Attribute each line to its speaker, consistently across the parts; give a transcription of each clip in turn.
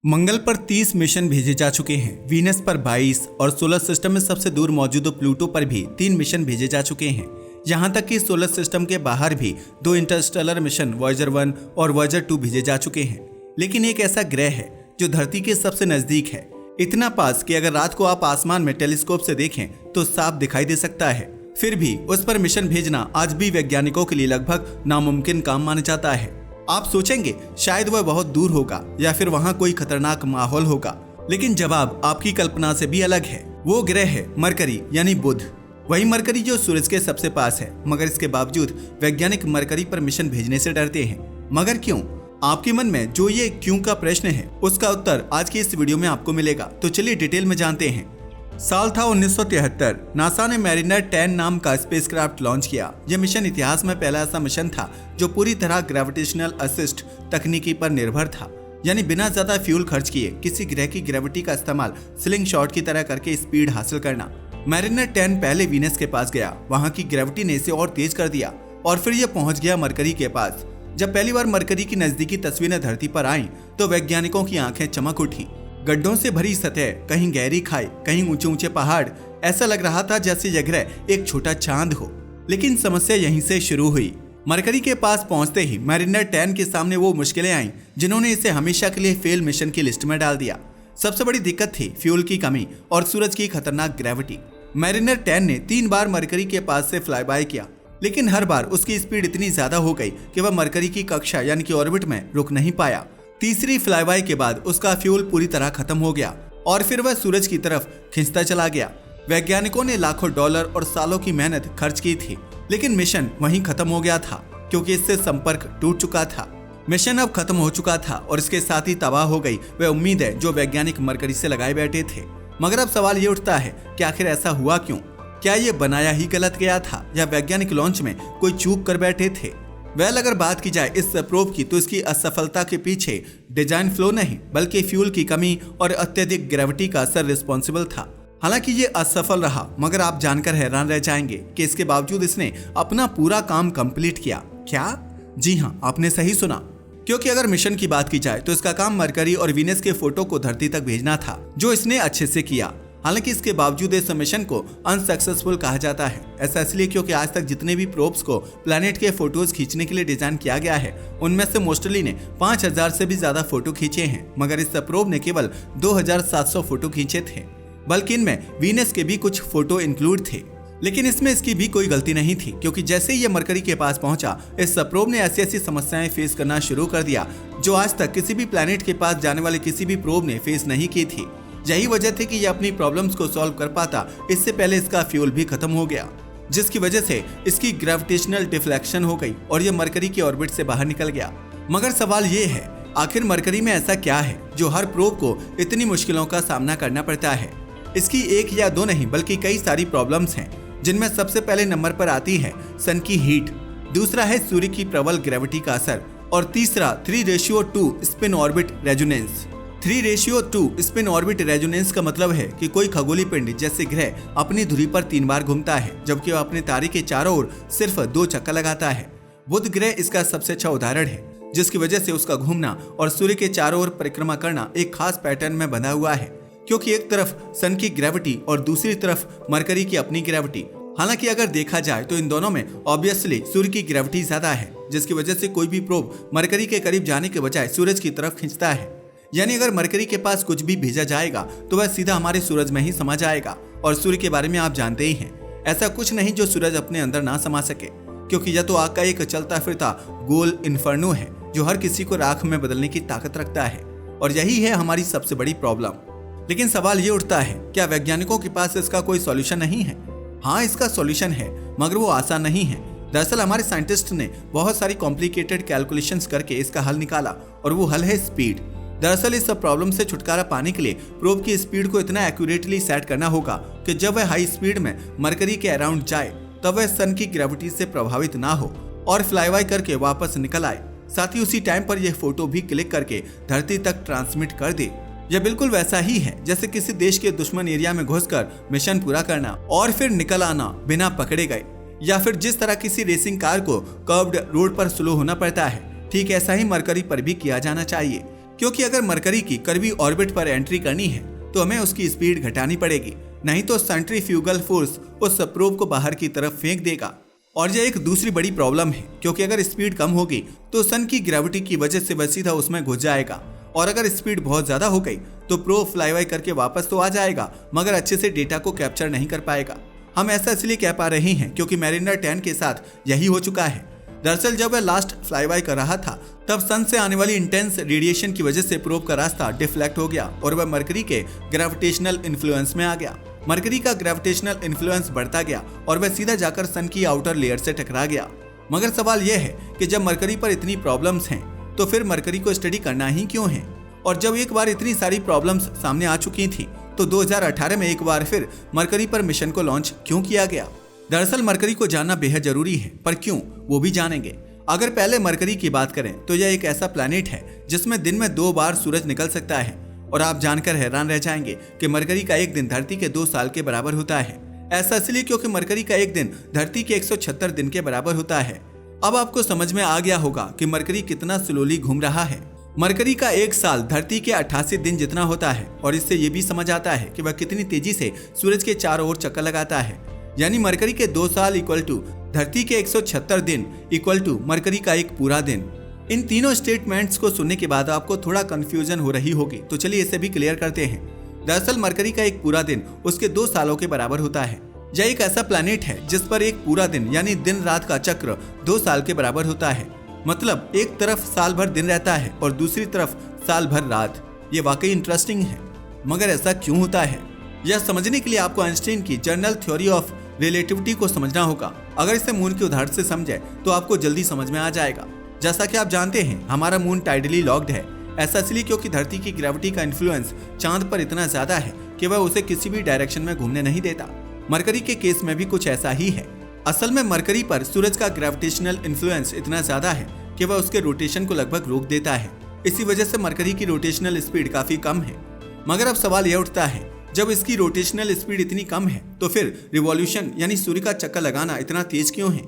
Speaker 1: मंगल पर 30 मिशन भेजे जा चुके हैं, वीनस पर 22 और सोलर सिस्टम में सबसे दूर मौजूद प्लूटो पर भी 3 मिशन भेजे जा चुके हैं। यहाँ तक कि सोलर सिस्टम के बाहर भी 2 इंटरस्टेलर मिशन वॉयेजर 1 और वॉयेजर 2 भेजे जा चुके हैं। लेकिन एक ऐसा ग्रह है जो धरती के सबसे नजदीक है, इतना पास कि अगर रात को आप आसमान में टेलीस्कोप से देखें तो साफ दिखाई दे सकता है। फिर भी उस पर मिशन भेजना आज भी वैज्ञानिकों के लिए लगभग नामुमकिन काम माना जाता है। आप सोचेंगे शायद वह बहुत दूर होगा या फिर वहाँ कोई खतरनाक माहौल होगा, लेकिन जवाब आपकी कल्पना से भी अलग है। वो ग्रह है मरकरी यानी बुध। वही मरकरी जो सूरज के सबसे पास है, मगर इसके बावजूद वैज्ञानिक मरकरी पर मिशन भेजने से डरते हैं। मगर क्यों? आपके मन में जो ये क्यों का प्रश्न है, उसका उत्तर आज की इस वीडियो में आपको मिलेगा। तो चलिए डिटेल में जानते हैं। साल था 1973। नासा ने मैरिनर 10 नाम का स्पेसक्राफ्ट लॉन्च किया। यह मिशन इतिहास में पहला ऐसा मिशन था जो पूरी तरह ग्रेविटेशनल असिस्ट तकनीकी पर निर्भर था, यानी बिना ज्यादा फ्यूल खर्च किए किसी ग्रह की ग्रेविटी का इस्तेमाल स्लिंग शॉट की तरह करके स्पीड हासिल करना। मैरिनर 10 पहले वीनस के पास गया, वहां की ग्रेविटी ने इसे और तेज कर दिया और फिर यह पहुंच गया मरकरी के पास। जब पहली बार मरकरी की नजदीकी तस्वीरें धरती पर आईं, तो वैज्ञानिकों की आंखें चमक उठी। गड्ढों से भरी सतह, कहीं गहरी खाई, कहीं ऊंचे ऊंचे पहाड़, ऐसा लग रहा था जैसे यह ग्रह एक छोटा चांद हो। लेकिन समस्या यहीं से शुरू हुई। मरकरी के पास पहुंचते ही मैरिनर 10 के सामने वो मुश्किलें आईं जिन्होंने इसे हमेशा के लिए फेल मिशन की लिस्ट में डाल दिया। सबसे बड़ी दिक्कत थी फ्यूल की कमी और सूरज की खतरनाक ग्रेविटी। मैरिनर 10 ने 3 बार मरकरी के पास से फ्लाई बाय किया, लेकिन हर बार उसकी स्पीड इतनी ज्यादा हो गई कि वह मरकरी की कक्षा यानी कि ऑर्बिट में रुक नहीं पाया। तीसरी फ्लाईबाय के बाद उसका फ्यूल पूरी तरह खत्म हो गया और फिर वह सूरज की तरफ खिंचता चला गया। वैज्ञानिकों ने लाखों डॉलर और सालों की मेहनत खर्च की थी, लेकिन मिशन वहीं खत्म हो गया था क्योंकि इससे संपर्क टूट चुका था। मिशन अब खत्म हो चुका था और इसके साथ ही तबाह हो गई वह उम्मीद है जो वैज्ञानिक मरकरी से लगाए बैठे थे। मगर अब सवाल ये उठता है कि आखिर ऐसा हुआ क्यों? क्या ये बनाया ही गलत गया था या वैज्ञानिक लॉन्च में कोई चूक कर बैठे थे? वेल, अगर बात की जाए इस प्रोब की तो इसकी असफलता के पीछे डिजाइन फ्लो नहीं बल्कि फ्यूल की कमी और अत्यधिक ग्रेविटी का असर रिस्पॉन्सिबल था। हालांकि ये असफल रहा, मगर आप जानकर हैरान रह जाएंगे कि इसके बावजूद इसने अपना पूरा काम कंप्लीट किया। क्या? जी हाँ, आपने सही सुना। क्योंकि अगर मिशन की बात की जाए तो इसका काम मरकरी और वीनस के फोटो को धरती तक भेजना था, जो इसने अच्छे से किया। हालांकि इसके बावजूद इस मिशन को अनसक्सेसफुल कहा जाता है। ऐसा इसलिए क्योंकि आज तक जितने भी प्रोब्स को प्लैनेट के फोटोज खींचने के लिए डिजाइन किया गया है, उनमें से मोस्टली ने 5000 से भी ज्यादा फोटो खींचे हैं, मगर इस प्रोब ने केवल 2700 फोटो खींचे थे। बल्कि इनमें वीनस के भी कुछ फोटो इंक्लूड थे। लेकिन इसमें इसकी भी कोई गलती नहीं थी, क्योंकि जैसे ही ये मरकरी के पास पहुंचा, इस प्रोब ने ऐसी समस्याएं फेस करना शुरू कर दिया जो आज तक किसी भी प्लैनेट के पास जाने वाले किसी भी प्रोब ने फेस नहीं की थी। यही वजह थी कि ये अपनी प्रॉब्लम्स को सॉल्व कर पाता इससे पहले इसका फ्यूल भी खत्म हो गया, जिसकी वजह से इसकी ग्रेविटेशनल डिफ्लेक्शन हो गई और ये मरकरी की ऑर्बिट से बाहर निकल गया। मगर सवाल ये है, आखिर मरकरी में ऐसा क्या है जो हर प्रोब को इतनी मुश्किलों का सामना करना पड़ता है? इसकी एक या दो नहीं बल्कि कई सारी प्रॉब्लम्स हैं, जिनमें सबसे पहले नंबर पर आती है सन की हीट, दूसरा है सूर्य की प्रबल ग्रेविटी का असर और तीसरा 3:2 spin orbit resonance. 3:2 spin orbit resonance का मतलब है कि कोई खगोलीय पिंड जैसे ग्रह अपनी धुरी पर 3 बार घूमता है, जबकि वह अपने तारे के चारों ओर सिर्फ 2 चक्कर लगाता है। बुध ग्रह इसका सबसे अच्छा उदाहरण है, जिसकी वजह से उसका घूमना और सूर्य के चारों ओर परिक्रमा करना एक खास पैटर्न में बंधा हुआ है, क्योंकि एक तरफ सन की ग्रेविटी और दूसरी तरफ मरकरी की अपनी ग्रेविटी। हालांकि अगर देखा जाए तो इन दोनों में ऑब्वियसली सूर्य की ग्रेविटी ज्यादा है, जिसकी वजह से कोई भी प्रोब मरकरी के करीब जाने के बजाय सूरज की तरफ खींचता है। यानी अगर मरकरी के पास कुछ भी भेजा जाएगा तो वह सीधा हमारे सूरज में ही समा जाएगा, और सूर्य के बारे में आप जानते ही हैं, ऐसा कुछ नहीं जो सूरज अपने अंदर ना समा सके, क्योंकि यह तो आग का एक चलता फिरता गोल इन्फर्नो है जो हर किसी को राख में बदलने की ताकत रखता है, और यही है हमारी सबसे बड़ी प्रॉब्लम। लेकिन सवाल ये उठता है, क्या वैज्ञानिकों के पास इसका कोई सॉल्यूशन नहीं है? हाँ, इसका सॉल्यूशन है, मगर वो आसान नहीं है। दरअसल हमारे साइंटिस्ट ने बहुत सारी कॉम्प्लिकेटेड कैलकुलेशंस करके इसका हल निकाला, और वो हल है स्पीड। दरअसल इस सब प्रॉब्लम से छुटकारा पाने के लिए प्रोब की स्पीड को इतना एक्यूरेटली सेट करना होगा कि जब वह हाई स्पीड में मरकरी के अराउंड जाए तब वह सन की ग्रेविटी से प्रभावित ना हो और फ्लाईबाय करके वापस निकल आए। साथ ही उसी टाइम पर यह फोटो भी क्लिक करके धरती तक ट्रांसमिट कर दे। यह बिल्कुल वैसा ही है जैसे किसी देश के दुश्मन एरिया में घुसकर मिशन पूरा करना और फिर निकल आना बिना पकड़े गए, या फिर जिस तरह किसी रेसिंग कार को कर्व्ड रोड पर स्लो होना पड़ता है, ठीक ऐसा ही मरकरी पर भी किया जाना चाहिए। क्योंकि अगर मरकरी की कर्वी ऑर्बिट पर एंट्री करनी है तो हमें उसकी स्पीड घटानी पड़ेगी, नहीं तो सेंट्रीफ्यूगल फोर्स उस प्रोब को बाहर की तरफ फेंक देगा। और यह एक दूसरी बड़ी प्रॉब्लम है, क्योंकि अगर स्पीड कम होगी तो सन की ग्रेविटी की वजह से वह सीधा उसमें घुस जाएगा, और अगर स्पीड बहुत ज्यादा हो गई तो प्रोब फ्लाईबाई करके वापस तो आ जाएगा मगर अच्छे से डेटा को कैप्चर नहीं कर पाएगा। हम ऐसा इसलिए कह पा रहे हैं क्योंकि मैरिनर 10 के साथ यही हो चुका है। दरअसल जब वह लास्ट फ्लाईबाई कर रहा था तब सन से आने वाली इंटेंस रेडिएशन की वजह से प्रोब का रास्ता डिफ्लेक्ट हो गया और वह मरकरी के ग्रेविटेशनल इन्फ्लुएंस में आ गया। मरकरी का ग्रेविटेशनल इन्फ्लुएंस बढ़ता गया और वह सीधा जाकर सन की आउटर लेयर से टकरा गया। मगर सवाल यह है कि जब मरकरी पर इतनी प्रॉब्लम्स हैं तो फिर मरकरी को स्टडी करना ही क्यों है? और जब एक बार इतनी सारी प्रॉब्लम्स सामने आ चुकी थी तो 2018 में एक बार फिर मरकरी पर मिशन को लॉन्च क्यों किया गया? दरअसल मरकरी को जानना बेहद जरूरी है, पर क्यों वो भी जानेंगे। अगर पहले मरकरी की बात करें तो यह एक ऐसा प्लैनेट है जिसमें दिन में 2 बार सूरज निकल सकता है, और आप जानकर हैरान रह जाएंगे कि मरकरी का एक दिन धरती के 2 साल के बराबर होता है। ऐसा इसलिए क्योंकि मरकरी का एक दिन धरती के 176 दिन के बराबर होता है। अब आपको समझ में आ गया होगा कि मरकरी कितना स्लोली घूम रहा है। मरकरी का एक साल धरती के 88 दिन जितना होता है, और इससे ये भी समझ आता है कि वह कितनी तेजी से सूरज के चारों ओर चक्कर लगाता है। यानी मरकरी के 2 साल इक्वल टू धरती के 176 दिन इक्वल टू मरकरी का एक पूरा दिन। इन तीनों स्टेटमेंट्स को सुनने के बाद आपको थोड़ा कंफ्यूजन हो रही होगी, तो चलिए इसे भी क्लियर करते हैं। दरअसल मरकरी का एक पूरा दिन उसके 2 सालों के बराबर होता है। यह एक ऐसा प्लैनेट है जिस पर एक पूरा दिन यानी दिन रात का चक्र 2 साल के बराबर होता है। मतलब एक तरफ साल भर दिन रहता है और दूसरी तरफ साल भर रात। ये वाकई इंटरेस्टिंग है। मगर ऐसा क्यों होता है, यह समझने के लिए आपको आइंस्टाइन की जनरल थ्योरी ऑफ रिलेटिविटी को समझना होगा। अगर इसे मून के उदाहरण से समझे तो आपको जल्दी समझ में आ जाएगा। जैसा कि आप जानते हैं, हमारा मून टाइडली लॉक्ड है। ऐसा इसलिए क्योंकि धरती की ग्रेविटी का इन्फ्लुएंस चांद पर इतना ज्यादा है कि वह उसे किसी भी डायरेक्शन में घूमने नहीं देता। मरकरी के केस में भी कुछ ऐसा ही है। असल में मरकरी पर सूरज का ग्रेविटेशनल इन्फ्लुएंस इतना ज्यादा है कि वह उसके रोटेशन को लगभग रोक देता है। इसी वजह से मरकरी की रोटेशनल स्पीड काफी कम है। मगर अब सवाल यह उठता है, जब इसकी रोटेशनल स्पीड इतनी कम है तो फिर रिवॉल्यूशन यानी सूर्य का चक्कर लगाना इतना तेज क्यों है?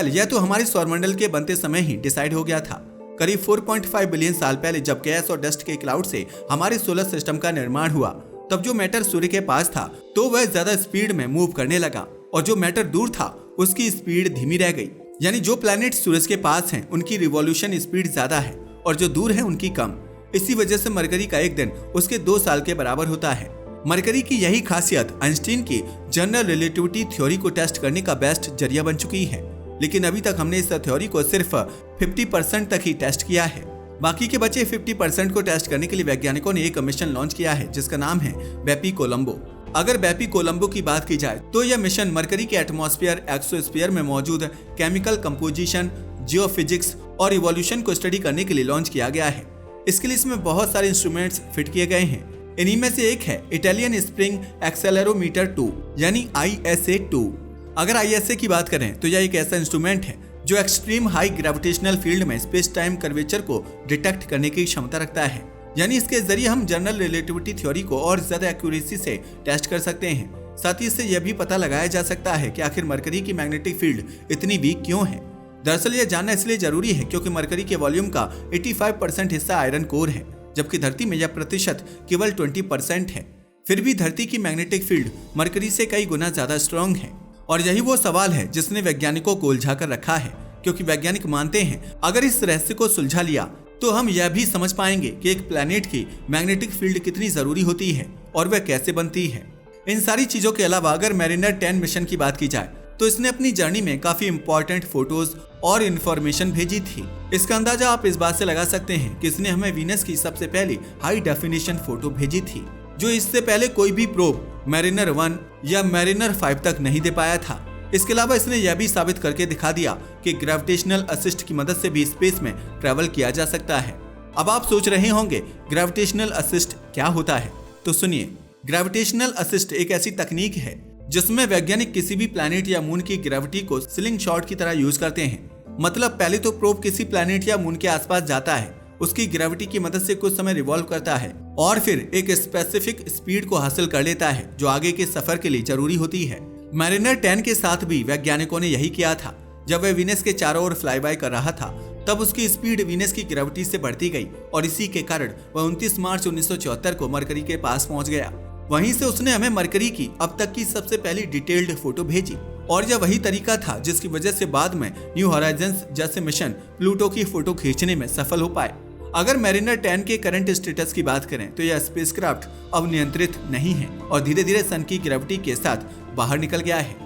Speaker 1: यह तो हमारे सौरमंडल के बनते समय ही डिसाइड हो गया था। करीब 4.5 बिलियन साल पहले जब गैस और डस्ट के क्लाउड से हमारे सोलर सिस्टम का निर्माण हुआ, तब जो मैटर सूर्य के पास था तो वह ज्यादा स्पीड में मूव करने लगा, और जो मैटर दूर था उसकी स्पीड धीमी रह गई। यानी जो प्लैनेट सूरज के पास हैं उनकी रिवॉल्यूशन स्पीड ज्यादा है और जो दूर है उनकी कम। इसी वजह से मरकरी का एक दिन उसके 2 साल के बराबर होता है। मरकरी की यही खासियत आइंस्टाइन की जनरल रिलेटिविटी थ्योरी को टेस्ट करने का बेस्ट जरिया बन चुकी है। लेकिन अभी तक हमने इस थ्योरी को सिर्फ 50% तक ही टेस्ट किया है। बाकी के बचे 50% को टेस्ट करने के लिए वैज्ञानिकों ने एक मिशन लॉन्च किया है जिसका नाम है बेपी कोलंबो। अगर बेपी कोलंबो की बात की जाए तो यह मिशन मरकरी के एटमॉस्फेयर एक्सोस्फीयर में मौजूद केमिकल कंपोजिशन, जियोफिजिक्स और इवोल्यूशन को स्टडी करने के लिए लॉन्च किया गया है। इसके लिए इसमें बहुत सारे इंस्ट्रूमेंट्स फिट किए गए हैं। इन्हीं में से एक है इटालियन स्प्रिंग एक्सेलेरोमीटर 2 यानी ISA-2। अगर ISA की बात करें तो यह एक ऐसा इंस्ट्रूमेंट है जो एक्सट्रीम हाई ग्रेविटेशनल फील्ड में स्पेस टाइम कर्वेचर को डिटेक्ट करने की क्षमता रखता है। यानी इसके जरिए हम जनरल रिलेटिविटी थ्योरी को और ज्यादा एक्यूरेसी से टेस्ट कर सकते हैं। साथ ही इससे यह भी पता लगाया जा सकता है कि आखिर मरकरी की मैग्नेटिक फील्ड इतनी वीक क्यों है। दरअसल यह जानना इसलिए जरूरी है क्योंकि मरकरी के वॉल्यूम का 85% हिस्सा आयरन कोर है, जबकि धरती में यह प्रतिशत केवल 20% है। फिर भी धरती की मैग्नेटिक फील्ड मरकरी से कई गुना ज्यादा स्ट्रॉन्ग है, और यही वो सवाल है जिसने वैज्ञानिकों को उलझा कर रखा है। क्योंकि वैज्ञानिक मानते हैं अगर इस रहस्य को सुलझा लिया तो हम यह भी समझ पाएंगे कि एक प्लैनेट की मैग्नेटिक फील्ड कितनी जरूरी होती है और वह कैसे बनती है। इन सारी चीजों के अलावा अगर मैरिनर 10 मिशन की बात की जाए तो इसने अपनी जर्नी में काफी इंपॉर्टेंट फोटोज और इंफॉर्मेशन भेजी थी। इसका अंदाजा आप इस बात से लगा सकते हैं कि इसने हमें वीनस की सबसे पहली हाई डेफिनेशन फोटो भेजी थी, जो इससे पहले कोई भी प्रोब मैरिनर 1 या मैरिनर 5 तक नहीं दे पाया था। इसके अलावा इसने यह भी साबित करके दिखा दिया कि ग्रेविटेशनल असिस्ट की मदद से भी स्पेस में ट्रैवल किया जा सकता है। अब आप सोच रहे होंगे ग्रेविटेशनल असिस्ट क्या होता है, तो सुनिए। ग्रेविटेशनल असिस्ट एक ऐसी तकनीक है जिसमें वैज्ञानिक किसी भी प्लैनेट या मून की ग्रेविटी को स्लिंग शॉट की तरह यूज करते हैं। मतलब पहले तो प्रोब किसी प्लैनेट या मून के आसपास जाता है, उसकी ग्रेविटी की मदद से कुछ समय रिवॉल्व करता है और फिर एक स्पेसिफिक स्पीड को हासिल कर लेता है जो आगे के सफर के लिए जरूरी होती है। मैरिनर 10 के साथ भी वैज्ञानिकों ने यही किया था। जब वह वीनस के चारों ओर फ्लाई बाय कर रहा था तब उसकी स्पीड वीनस की ग्रेविटी से बढ़ती गई और इसी के कारण वह 29 मार्च 1974 को मरकरी के पास पहुंच गया। वहीं से उसने हमें मरकरी की अब तक की सबसे पहली डिटेल्ड फोटो भेजी और यह वही तरीका था जिसकी वजह से बाद में न्यू हॉराइजन्स जैसे मिशन प्लूटो की फोटो खींचने में सफल हो पाए। अगर मैरिनर 10 के करंट स्टेटस की बात करें तो यह स्पेसक्राफ्ट अब नियंत्रित नहीं है और धीरे धीरे सन की ग्रेविटी के साथ बाहर निकल गया है,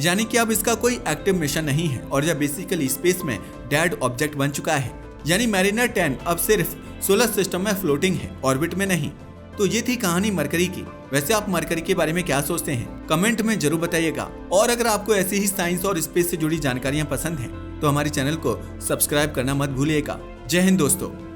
Speaker 1: यानी कि अब इसका कोई एक्टिव मिशन नहीं है और यह बेसिकली स्पेस में डेड ऑब्जेक्ट बन चुका है। यानी मैरिनर 10 अब सिर्फ सोलर सिस्टम में फ्लोटिंग है, ऑर्बिट में नहीं। तो ये थी कहानी मरकरी की। वैसे आप मरकरी के बारे में क्या सोचते हैं, कमेंट में जरूर बताइएगा। और अगर आपको ऐसी ही साइंस और स्पेस से जुड़ी जानकारियां पसंद हैं तो हमारे चैनल को सब्सक्राइब करना मत भूलिएगा। जय हिंद दोस्तों।